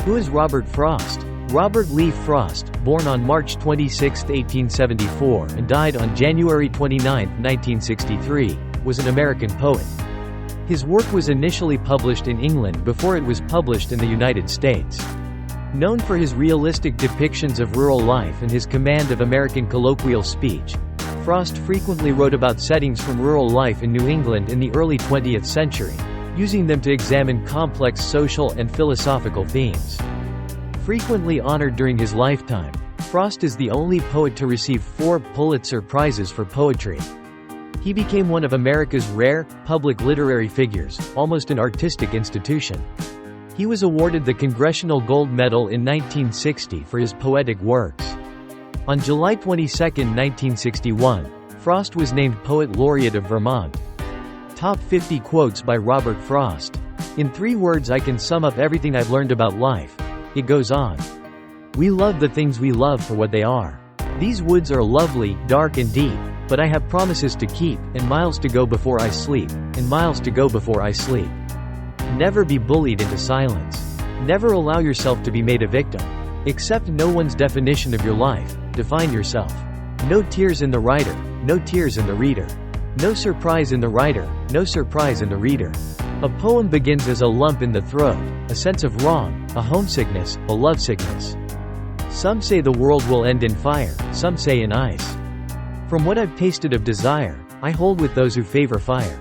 Who is Robert Frost? Robert Lee Frost, born on March 26, 1874 and died on January 29, 1963, was an American poet. His work was initially published in England before it was published in the United States. Known for his realistic depictions of rural life and his command of American colloquial speech, Frost frequently wrote about settings from rural life in New England in the early 20th century, using them to examine complex social and philosophical themes. Frequently honored during his lifetime, Frost is the only poet to receive 4 Pulitzer Prizes for poetry. He became one of America's rare, public literary figures, almost an artistic institution. He was awarded the Congressional Gold Medal in 1960 for his poetic works. On July 22, 1961, Frost was named Poet Laureate of Vermont. Top 50 quotes by Robert Frost. In 3 words I can sum up everything I've learned about life. It goes on. We love the things we love for what they are. These woods are lovely, dark and deep, but I have promises to keep, and miles to go before I sleep, and miles to go before I sleep. Never be bullied into silence. Never allow yourself to be made a victim. Accept no one's definition of your life. Define yourself. No tears in the writer, no tears in the reader. No surprise in the writer, no surprise in the reader. A poem begins as a lump in the throat, a sense of wrong, a homesickness, a lovesickness. Some say the world will end in fire, some say in ice. From what I've tasted of desire, I hold with those who favor fire.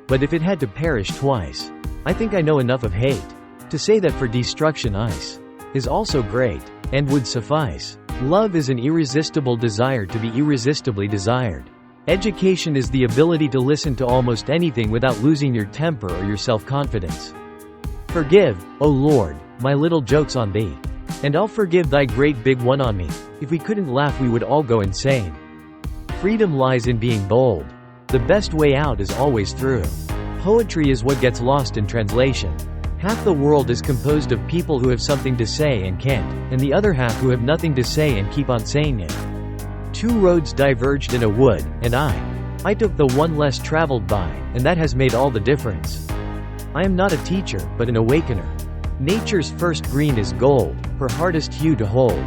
But if it had to perish twice, I think I know enough of hate to say that for destruction ice is also great, and would suffice. Love is an irresistible desire to be irresistibly desired. Education is the ability to listen to almost anything without losing your temper or your self-confidence. Forgive, O Lord, my little jokes on thee. And I'll forgive thy great big one on me. If we couldn't laugh we would all go insane. Freedom lies in being bold. The best way out is always through. Poetry is what gets lost in translation. Half the world is composed of people who have something to say and can't, and the other half who have nothing to say and keep on saying it. 2 roads diverged in a wood, and I took the one less traveled by, and that has made all the difference. I am not a teacher, but an awakener. Nature's first green is gold, her hardest hue to hold.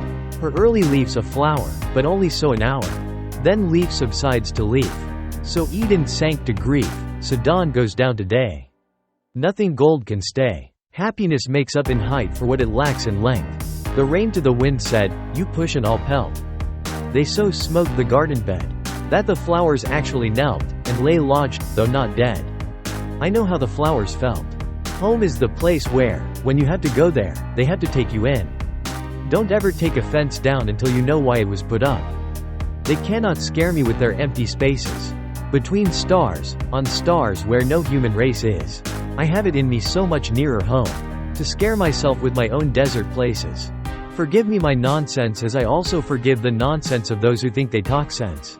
Her early leaf's a flower, but only so an hour. Then leaf subsides to leaf. So Eden sank to grief, so dawn goes down to day. Nothing gold can stay. Happiness makes up in height for what it lacks in length. The rain to the wind said, you push and I'll pelt. They so smoked the garden bed that the flowers actually knelt and lay lodged, though not dead. I know how the flowers felt. Home is the place where, when you have to go there, they have to take you in. Don't ever take a fence down until you know why it was put up. They cannot scare me with their empty spaces. Between stars, on stars where no human race is. I have it in me so much nearer home. To scare myself with my own desert places. Forgive me my nonsense as I also forgive the nonsense of those who think they talk sense.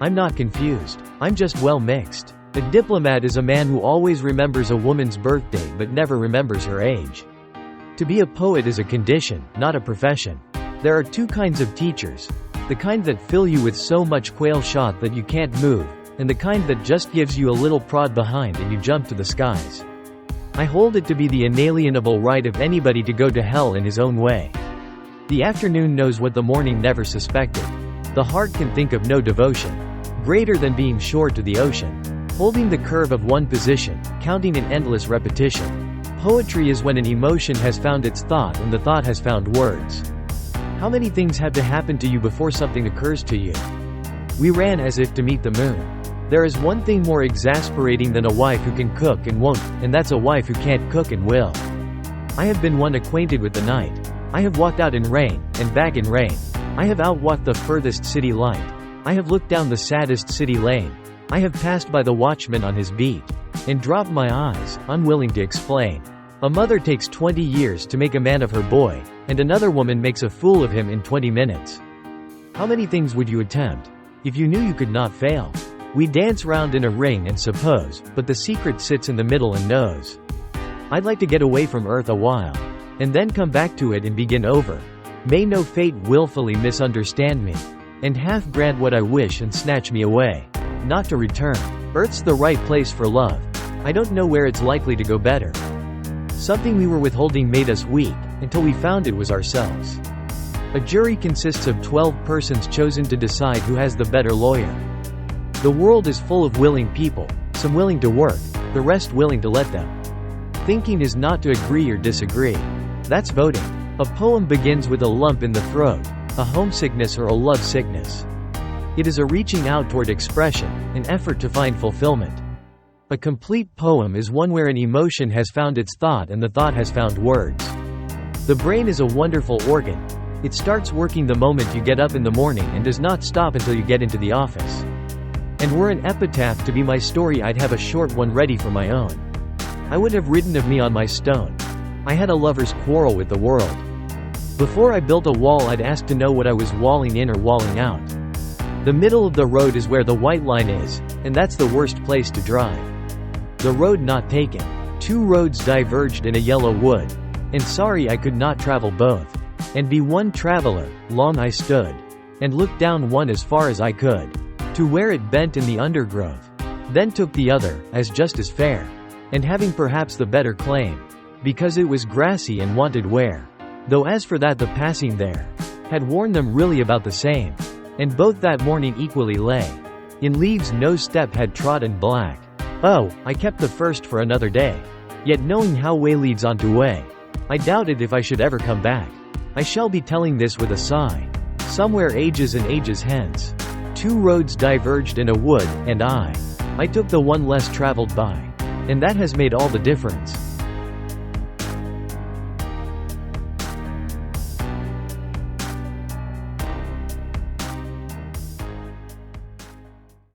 I'm not confused. I'm just well mixed. A diplomat is a man who always remembers a woman's birthday but never remembers her age. To be a poet is a condition, not a profession. There are 2 kinds of teachers. The kind that fill you with so much quail shot that you can't move, and the kind that just gives you a little prod behind and you jump to the skies. I hold it to be the inalienable right of anybody to go to hell in his own way. The afternoon knows what the morning never suspected. The heart can think of no devotion greater than being shore to the ocean, holding the curve of one position, counting in endless repetition. Poetry is when an emotion has found its thought and the thought has found words. How many things have to happen to you before something occurs to you? We ran as if to meet the moon. There is one thing more exasperating than a wife who can cook and won't, and that's a wife who can't cook and will. I have been one acquainted with the night. I have walked out in rain, and back in rain. I have outwalked the furthest city light. I have looked down the saddest city lane. I have passed by the watchman on his beat, and dropped my eyes, unwilling to explain. A mother takes 20 years to make a man of her boy, and another woman makes a fool of him in 20 minutes. How many things would you attempt, if you knew you could not fail? We dance round in a ring and suppose, but the secret sits in the middle and knows. I'd like to get away from earth a while, and then come back to it and begin over. May no fate willfully misunderstand me, and half grant what I wish and snatch me away, not to return. Earth's the right place for love. I don't know where it's likely to go better. Something we were withholding made us weak, until we found it was ourselves. A jury consists of 12 persons chosen to decide who has the better lawyer. The world is full of willing people, some willing to work, the rest willing to let them. Thinking is not to agree or disagree. That's voting. A poem begins with a lump in the throat, a homesickness or a love sickness. It is a reaching out toward expression, an effort to find fulfillment. A complete poem is one where an emotion has found its thought and the thought has found words. The brain is a wonderful organ. It starts working the moment you get up in the morning and does not stop until you get into the office. And were an epitaph to be my story, I'd have a short one ready for my own. I would have written of me on my stone. I had a lover's quarrel with the world. Before I built a wall, I'd ask to know what I was walling in or walling out. The middle of the road is where the white line is, and that's the worst place to drive. The road not taken. Two roads diverged in a yellow wood. And sorry I could not travel both. And be one traveler, long I stood. And looked down one as far as I could. To where it bent in the undergrowth. Then took the other, as just as fair. And having perhaps the better claim. Because it was grassy and wanted wear. Though as for that the passing there had worn them really about the same. And both that morning equally lay. In leaves no step had trodden black. Oh, I kept the first for another day. Yet knowing how way leads on to way, I doubted if I should ever come back. I shall be telling this with a sigh. Somewhere ages and ages hence. Two roads diverged in a wood, and I took the one less traveled by. And that has made all the difference.